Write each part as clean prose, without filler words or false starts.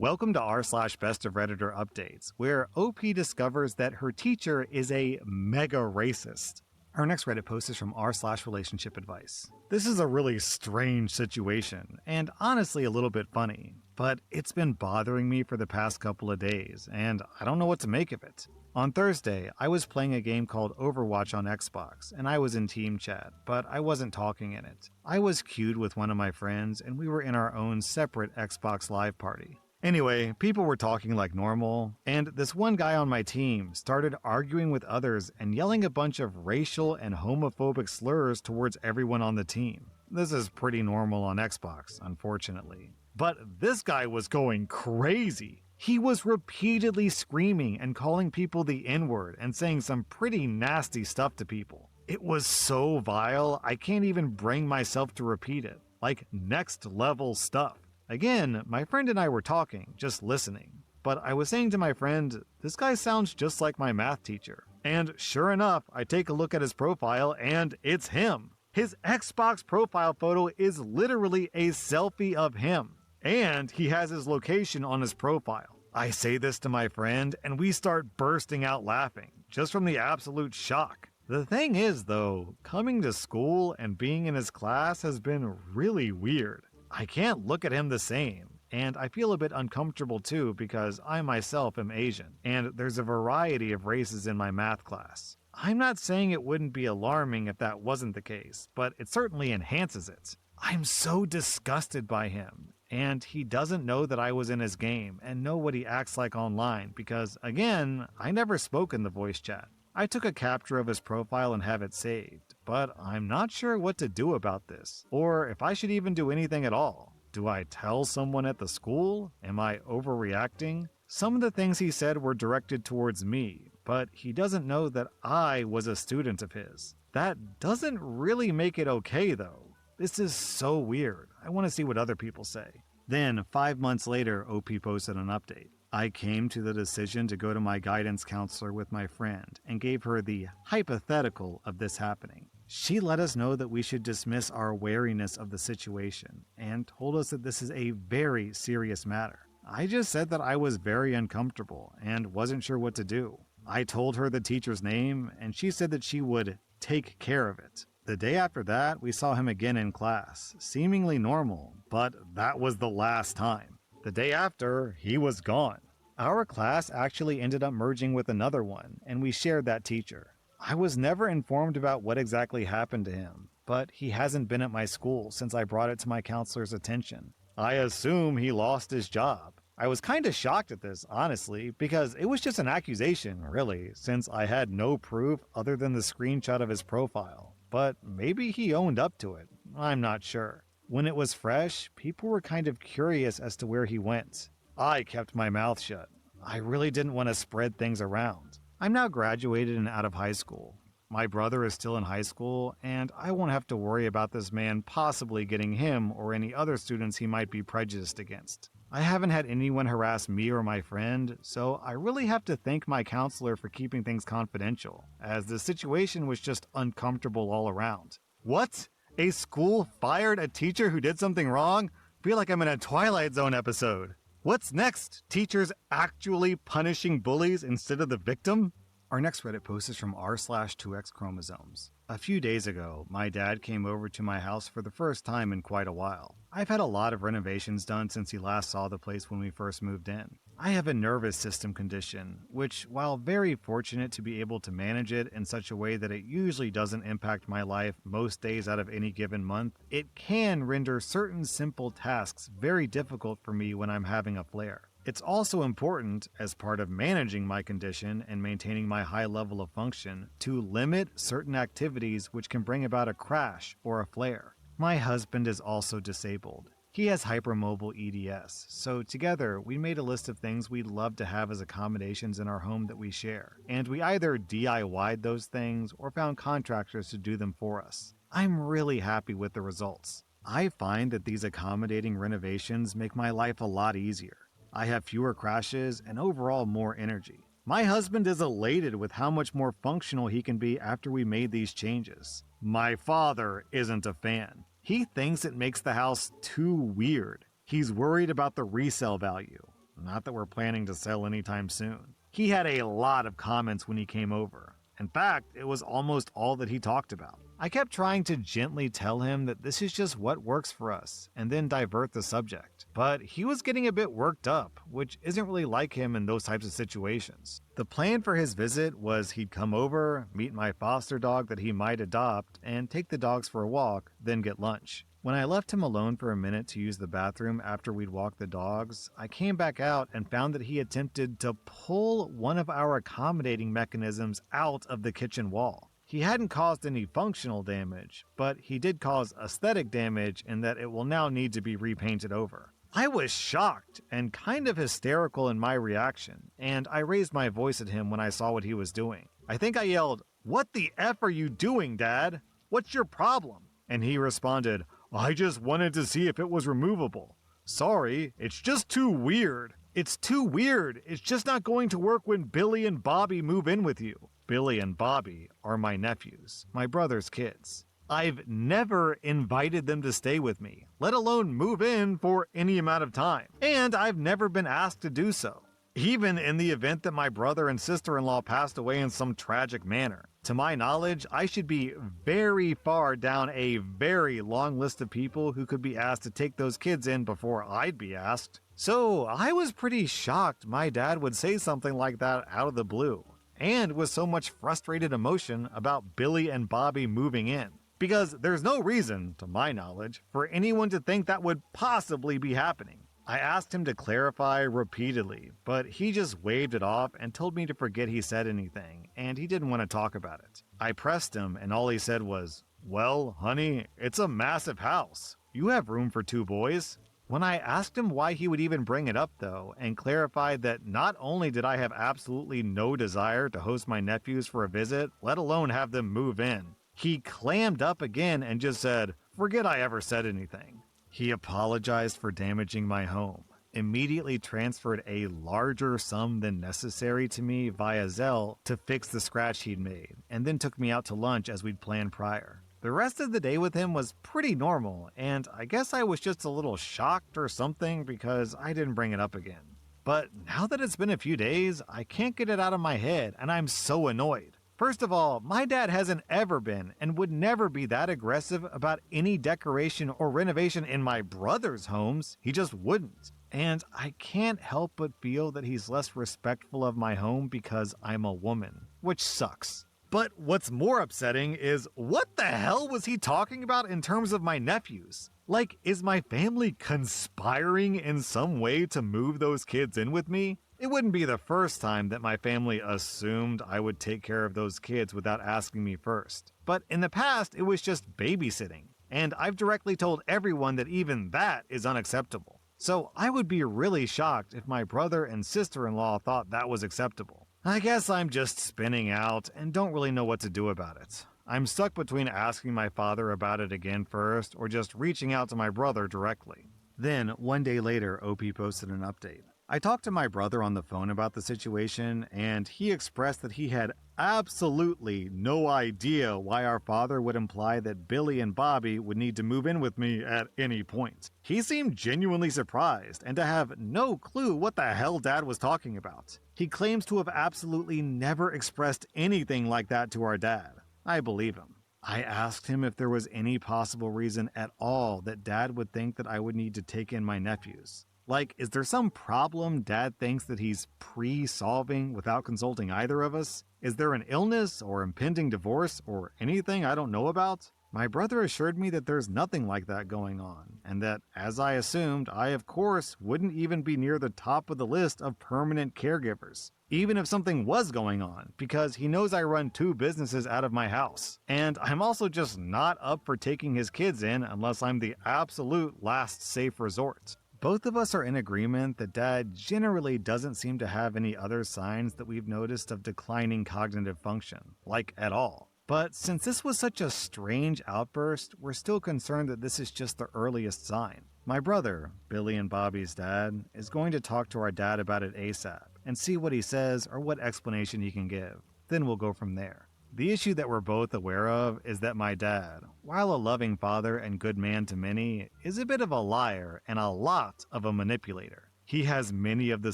Welcome to r/best of Redditor updates, where OP discovers that her teacher is a mega racist. Our next Reddit post is from r/relationship advice. This is a really strange situation, and honestly a little bit funny, but it's been bothering me for the past couple of days, and I don't know what to make of it. On Thursday, I was playing a game called Overwatch on Xbox, and I was in team chat, but I wasn't talking in it. I was queued with one of my friends, and we were in our own separate Xbox Live party. Anyway, people were talking like normal, and this one guy on my team started arguing with others and yelling a bunch of racial and homophobic slurs towards everyone on the team. This is pretty normal on Xbox, unfortunately. But this guy was going crazy. He was repeatedly screaming and calling people the N-word and saying some pretty nasty stuff to people. It was so vile, I can't even bring myself to repeat it. Like next level stuff. Again, my friend and I were talking, just listening. But I was saying to my friend, this guy sounds just like my math teacher. And sure enough, I take a look at his profile and it's him. His Xbox profile photo is literally a selfie of him. And he has his location on his profile. I say this to my friend and we start bursting out laughing, just from the absolute shock. The thing is though, coming to school and being in his class has been really weird. I can't look at him the same, and I feel a bit uncomfortable too because I myself am Asian, and there's a variety of races in my math class. I'm not saying it wouldn't be alarming if that wasn't the case, but it certainly enhances it. I'm so disgusted by him, and he doesn't know that I was in his game and know what he acts like online because, again, I never spoke in the voice chat. I took a capture of his profile and have it saved, but I'm not sure what to do about this, or if I should even do anything at all. Do I tell someone at the school? Am I overreacting? Some of the things he said were directed towards me, but he doesn't know that I was a student of his. That doesn't really make it okay though. This is so weird. I want to see what other people say. Then, 5 months later, OP posted an update. I came to the decision to go to my guidance counselor with my friend and gave her the hypothetical of this happening. She let us know that we should dismiss our wariness of the situation and told us that this is a very serious matter. I just said that I was very uncomfortable and wasn't sure what to do. I told her the teacher's name and she said that she would take care of it. The day after that, we saw him again in class, seemingly normal, but that was the last time. The day after, he was gone. Our class actually ended up merging with another one, and we shared that teacher. I was never informed about what exactly happened to him, but he hasn't been at my school since I brought it to my counselor's attention. I assume he lost his job. I was kinda shocked at this, honestly, because it was just an accusation, really, since I had no proof other than the screenshot of his profile. But maybe he owned up to it. I'm not sure. When it was fresh, people were kind of curious as to where he went. I kept my mouth shut. I really didn't want to spread things around. I'm now graduated and out of high school. My brother is still in high school, and I won't have to worry about this man possibly getting him or any other students he might be prejudiced against. I haven't had anyone harass me or my friend, so I really have to thank my counselor for keeping things confidential, as the situation was just uncomfortable all around. What? A school fired a teacher who did something wrong? Feel like I'm in a Twilight Zone episode. What's next? Teachers actually punishing bullies instead of the victim? Our next Reddit post is from r/2x chromosomes. A few days ago, my dad came over to my house for the first time in quite a while. I've had a lot of renovations done since he last saw the place when we first moved in. I have a nervous system condition, which, while very fortunate to be able to manage it in such a way that it usually doesn't impact my life most days out of any given month, it can render certain simple tasks very difficult for me when I'm having a flare. It's also important, as part of managing my condition and maintaining my high level of function, to limit certain activities which can bring about a crash or a flare. My husband is also disabled. He has hypermobile EDS, so together we made a list of things we'd love to have as accommodations in our home that we share, and we either DIY'd those things or found contractors to do them for us. I'm really happy with the results. I find that these accommodating renovations make my life a lot easier. I have fewer crashes and overall more energy. My husband is elated with how much more functional he can be after we made these changes. My father isn't a fan. He thinks it makes the house too weird. He's worried about the resale value. not that we're planning to sell anytime soon. He had a lot of comments when he came over. In fact, it was almost all that he talked about. I kept trying to gently tell him that this is just what works for us, and then divert the subject. But he was getting a bit worked up, which isn't really like him in those types of situations. The plan for his visit was he'd come over, meet my foster dog that he might adopt, and take the dogs for a walk, then get lunch. When I left him alone for a minute to use the bathroom after we'd walked the dogs, I came back out and found that he attempted to pull one of our accommodating mechanisms out of the kitchen wall. He hadn't caused any functional damage, but he did cause aesthetic damage in that it will now need to be repainted over. I was shocked and kind of hysterical in my reaction, and I raised my voice at him when I saw what he was doing. I think I yelled, "What the F are you doing, Dad? What's your problem?" And he responded, "I just wanted to see if it was removable. Sorry, it's just too weird." It's too weird. It's just not going to work when Billy and Bobby move in with you. Billy and Bobby are my nephews, my brother's kids. I've never invited them to stay with me, let alone move in for any amount of time. And I've never been asked to do so, even in the event that my brother and sister-in-law passed away in some tragic manner. To my knowledge, I should be very far down a very long list of people who could be asked to take those kids in before I'd be asked. So I was pretty shocked my dad would say something like that out of the blue, and with so much frustrated emotion about Billy and Bobby moving in. Because there's no reason, to my knowledge, for anyone to think that would possibly be happening. I asked him to clarify repeatedly, but he just waved it off and told me to forget he said anything, and he didn't want to talk about it. I pressed him, and all he said was, "Well, honey, it's a massive house. You have room for 2 boys." When I asked him why he would even bring it up, though, and clarified that not only did I have absolutely no desire to host my nephews for a visit, let alone have them move in, he clammed up again and just said, "Forget I ever said anything." He apologized for damaging my home, immediately transferred a larger sum than necessary to me via Zelle to fix the scratch he'd made, and then took me out to lunch as we'd planned prior. The rest of the day with him was pretty normal, and I guess I was just a little shocked or something because I didn't bring it up again. But now that it's been a few days, I can't get it out of my head, and I'm so annoyed. First of all, my dad hasn't ever been and would never be that aggressive about any decoration or renovation in my brother's homes. He just wouldn't. And I can't help but feel that he's less respectful of my home because I'm a woman, which sucks. But what's more upsetting is, what the hell was he talking about in terms of my nephews? Like, is my family conspiring in some way to move those kids in with me? It wouldn't be the first time that my family assumed I would take care of those kids without asking me first. But in the past, it was just babysitting. And I've directly told everyone that even that is unacceptable. So I would be really shocked if my brother and sister-in-law thought that was acceptable. I guess I'm just spinning out and don't really know what to do about it. I'm stuck between asking my father about it again first or just reaching out to my brother directly. Then, one day later, OP posted an update. I talked to my brother on the phone about the situation, and he expressed that he had absolutely no idea why our father would imply that Billy and Bobby would need to move in with me at any point. He seemed genuinely surprised and to have no clue what the hell Dad was talking about. He claims to have absolutely never expressed anything like that to our dad. I believe him. I asked him if there was any possible reason at all that Dad would think that I would need to take in my nephews. Like, is there some problem Dad thinks that he's pre-solving without consulting either of us? Is there an illness or impending divorce or anything I don't know about? My brother assured me that there's nothing like that going on, and that, as I assumed, I of course wouldn't even be near the top of the list of permanent caregivers, even if something was going on, because he knows I run 2 businesses out of my house. And I'm also just not up for taking his kids in unless I'm the absolute last safe resort. Both of us are in agreement that Dad generally doesn't seem to have any other signs that we've noticed of declining cognitive function, like at all. But since this was such a strange outburst, we're still concerned that this is just the earliest sign. My brother, Billy and Bobby's dad, is going to talk to our dad about it ASAP and see what he says or what explanation he can give. Then we'll go from there. The issue that we're both aware of is that my dad, while a loving father and good man to many, is a bit of a liar and a lot of a manipulator. He has many of the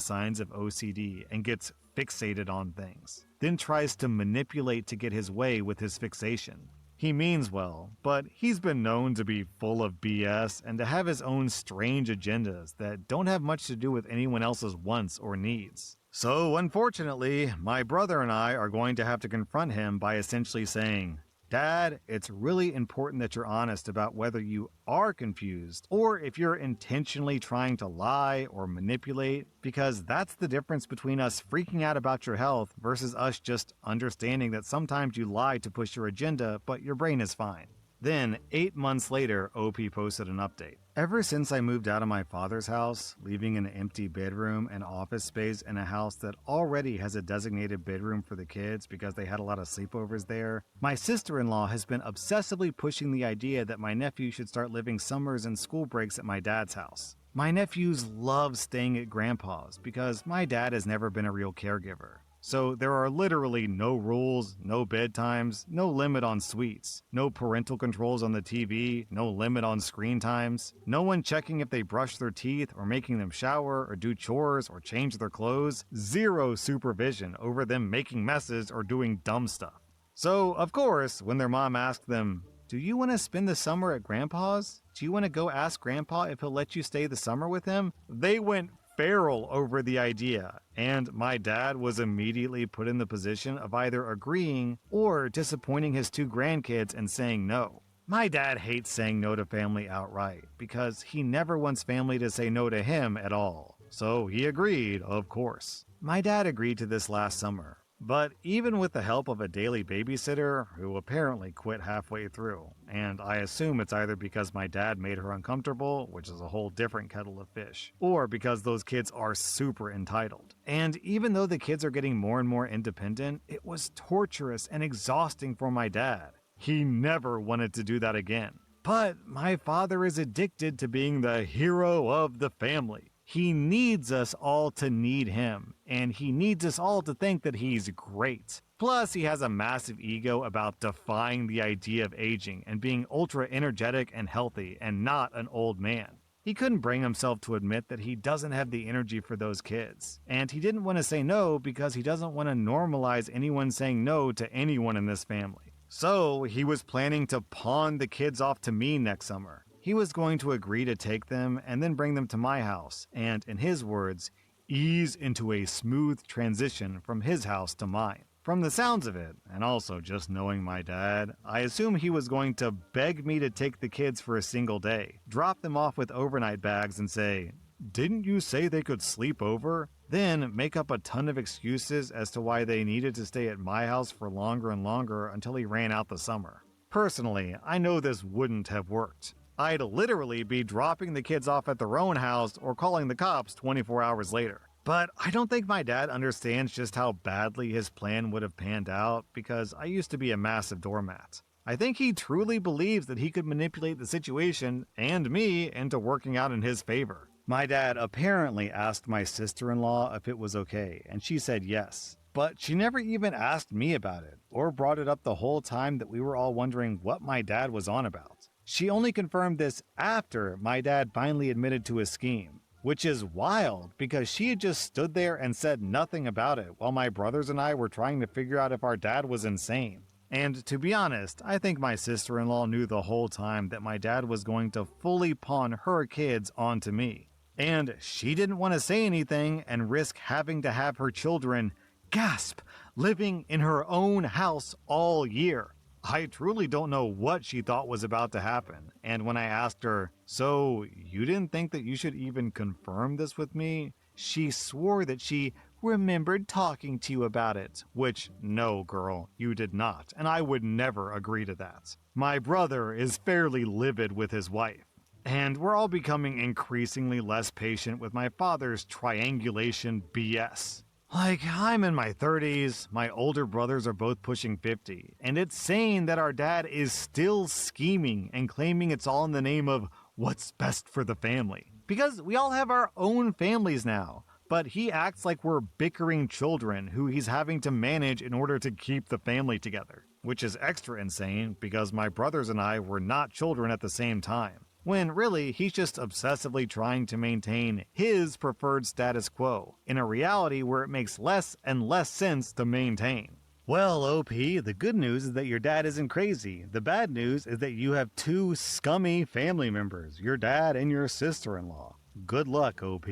signs of OCD and gets fixated on things, then tries to manipulate to get his way with his fixation. He means well, but he's been known to be full of BS and to have his own strange agendas that don't have much to do with anyone else's wants or needs. So, unfortunately, my brother and I are going to have to confront him by essentially saying, "Dad, it's really important that you're honest about whether you are confused or if you're intentionally trying to lie or manipulate, because that's the difference between us freaking out about your health versus us just understanding that sometimes you lie to push your agenda, but your brain is fine." Then, 8 months later, OP posted an update. "Ever since I moved out of my father's house, leaving an empty bedroom and office space in a house that already has a designated bedroom for the kids because they had a lot of sleepovers there, my sister-in-law has been obsessively pushing the idea that my nephew should start living summers and school breaks at my dad's house. My nephews love staying at Grandpa's because my dad has never been a real caregiver. So there are literally no rules, no bedtimes, no limit on sweets, no parental controls on the TV, no limit on screen times, no one checking if they brush their teeth or making them shower or do chores or change their clothes, zero supervision over them making messes or doing dumb stuff. So, of course, when their mom asked them, 'Do you want to spend the summer at Grandpa's? Do you want to go ask Grandpa if he'll let you stay the summer with him?' They went feral over the idea, and my dad was immediately put in the position of either agreeing or disappointing his 2 grandkids and saying no. My dad hates saying no to family outright because he never wants family to say no to him at all. So he agreed, of course. My dad agreed to this last summer. But even with the help of a daily babysitter, who apparently quit halfway through, and I assume it's either because my dad made her uncomfortable, which is a whole different kettle of fish, or because those kids are super entitled. And even though the kids are getting more and more independent, it was torturous and exhausting for my dad. He never wanted to do that again. But my father is addicted to being the hero of the family. He needs us all to need him, and he needs us all to think that he's great. Plus, he has a massive ego about defying the idea of aging and being ultra energetic and healthy and not an old man. He couldn't bring himself to admit that he doesn't have the energy for those kids, and he didn't want to say no because he doesn't want to normalize anyone saying no to anyone in this family. So, he was planning to pawn the kids off to me next summer. He was going to agree to take them and then bring them to my house, and, in his words, ease into a smooth transition from his house to mine. From the sounds of it, and also just knowing my dad, I assume he was going to beg me to take the kids for a single day, drop them off with overnight bags and say, "Didn't you say they could sleep over?" Then make up a ton of excuses as to why they needed to stay at my house for longer and longer until he ran out the summer. Personally, I know this wouldn't have worked. I'd literally be dropping the kids off at their own house or calling the cops 24 hours later. But I don't think my dad understands just how badly his plan would have panned out because I used to be a massive doormat. I think he truly believes that he could manipulate the situation and me into working out in his favor. My dad apparently asked my sister-in-law if it was okay, and she said yes. But she never even asked me about it, or brought it up the whole time that we were all wondering what my dad was on about. She only confirmed this after my dad finally admitted to his scheme, which is wild because she had just stood there and said nothing about it while my brothers and I were trying to figure out if our dad was insane. And to be honest, I think my sister-in-law knew the whole time that my dad was going to fully pawn her kids onto me. And she didn't want to say anything and risk having to have her children, gasp, living in her own house all year. I truly don't know what she thought was about to happen, and when I asked her, "So, you didn't think that you should even confirm this with me?" she swore that she remembered talking to you about it, which, no girl, you did not, and I would never agree to that. My brother is fairly livid with his wife, and we're all becoming increasingly less patient with my father's triangulation BS. Like, I'm in my 30s, my older brothers are both pushing 50, and it's saying that our dad is still scheming and claiming it's all in the name of what's best for the family. Because we all have our own families now, but he acts like we're bickering children who he's having to manage in order to keep the family together. Which is extra insane because my brothers and I were not children at the same time. when really he's just obsessively trying to maintain his preferred status quo, in a reality where it makes less and less sense to maintain. Well, OP, the good news is that your dad isn't crazy. The bad news is that you have two scummy family members, your dad and your sister-in-law. Good luck, OP.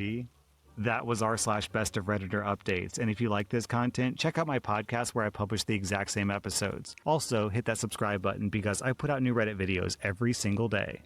That was r/best of Redditor updates, and if you like this content, check out my podcast where I publish the exact same episodes. Also, hit that subscribe button because I put out new Reddit videos every single day.